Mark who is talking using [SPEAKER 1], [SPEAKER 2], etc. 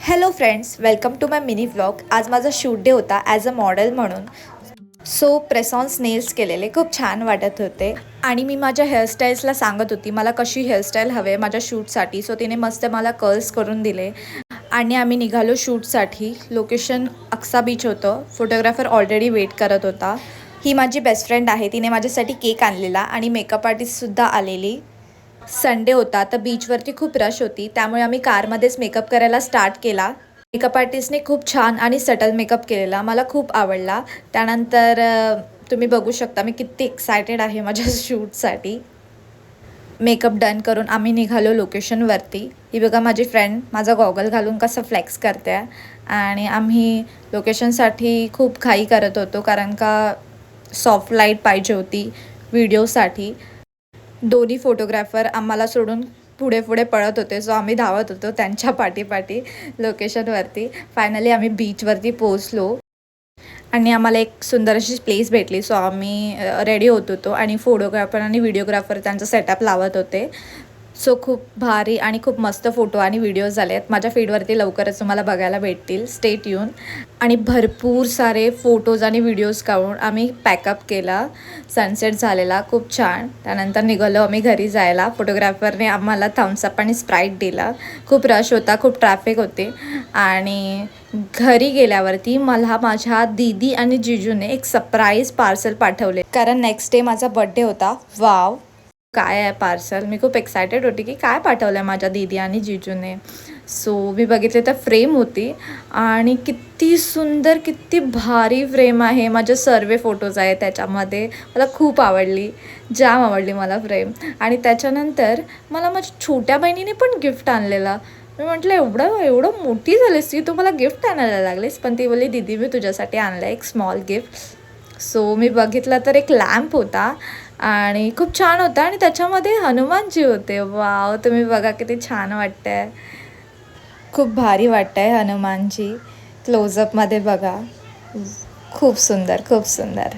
[SPEAKER 1] Hello friends, welcome to my mini vlog. आज माझा shoot day होता ॲज अ मॉडेल म्हणून. सो प्रेसॉन्स नेल्स केलेले खूप छान वाटत होते आणि मी माझ्या हेअरस्टाईल्सला सांगत होती मला कशी हेअरस्टाईल हवे माझ्या शूटसाठी. सो तिने मस्त मला कर्ल्स करून दिले आणि आम्ही निघालो शूटसाठी. लोकेशन अक्सा बीच होतं. फोटोग्राफर ऑलरेडी वेट करत होता. ही माझी बेस्ट फ्रेंड आहे. तिने माझ्यासाठी केक आणलेला आणि मेकअप आर्टिस्टसुद्धा आलेली. संडे होता तर बीचवरती खूप रश होती, त्यामुळे आम्ही कारमध्येच मेकअप करायला स्टार्ट केला. मेकअप आर्टिस्टने खूप छान आणि सटल मेकअप केलेला, मला खूप आवडला. त्यानंतर तुम्ही बघू शकता मी किती एक्सायटेड आहे माझ्या शूटसाठी. मेकअप डन करून आम्ही निघालो लोकेशनवरती. ही बघा माझी फ्रेंड माझा गॉगल घालून कसं फ्लेक्स करते आहे. आणि आम्ही लोकेशनसाठी खूप घाई करत होतो कारण का सॉफ्ट लाईट पाहिजे होती व्हिडिओसाठी. दोन्ही फोटोग्राफर आम्हाला सोडून पुढे पुढे पळत होते. सो आम्ही धावत होतो त्यांच्या पाठीपाठी लोकेशनवरती. फायनली आम्ही बीचवरती पोचलो आणि आम्हाला एक सुंदर अशी प्लेस भेटली. सो आम्ही रेडी होत होतो आणि फोटोग्राफर आणि व्हिडिओग्राफर त्यांचा सेटअप लावत होते. सो खूप भारी आणि खूप मस्त फोटो आणि व्हिडिओज झाले आहेत. माझ्या फीडवरती लवकरच तुम्हाला बघायला भेटतील. Stay tune. आणि भरपूर सारे फोटोज आणि व्हिडिओज काढून आम्ही पॅकअप केला. सनसेट झालेला खूप छान. त्यानंतर निघालो आम्ही घरी जायला. फोटोग्राफरने आम्हाला थम्सअप आणि स्प्राईट दिला. खूप रश होता, खूप ट्रॅफिक होते. आणि घरी गेल्यावरती मला माझ्या दीदी आणि जिजूने एक सरप्राईज पार्सल पाठवले कारण नेक्स्ट डे माझा बड्डे होता. वाव, काय आहे पार्सल. मी खूप एक्सायटेड होती की काय पाठवलं आहे माझ्या दीदी आणि जिजूने. सो मी बघितले तर फ्रेम होती आणि किती सुंदर, किती भारी फ्रेम आहे. माझे सर्व फोटोज आहे त्याच्यामध्ये. मला खूप आवडली, जाम आवडली मला फ्रेम. आणि त्याच्यानंतर मला माझ्या छोट्या बहिणीने पण गिफ्ट आणलेला. मी म्हटलं एवढं मोठी झालीस ती, तू मला गिफ्ट आणायला लागलीस. पण ती बोलली दीदी मी तुझ्यासाठी आणलं एक स्मॉल गिफ्ट. सो मी बघितलं तर एक लॅम्प होता आणि खूप छान होता आणि त्याच्यामध्ये हनुमानजी होते. वाव, तुम्ही बघा किती छान वाटतं आहे. खूप भारी वाटतं आहे हनुमानजी. क्लोजअपमध्ये बघा, खूप सुंदर, खूप सुंदर.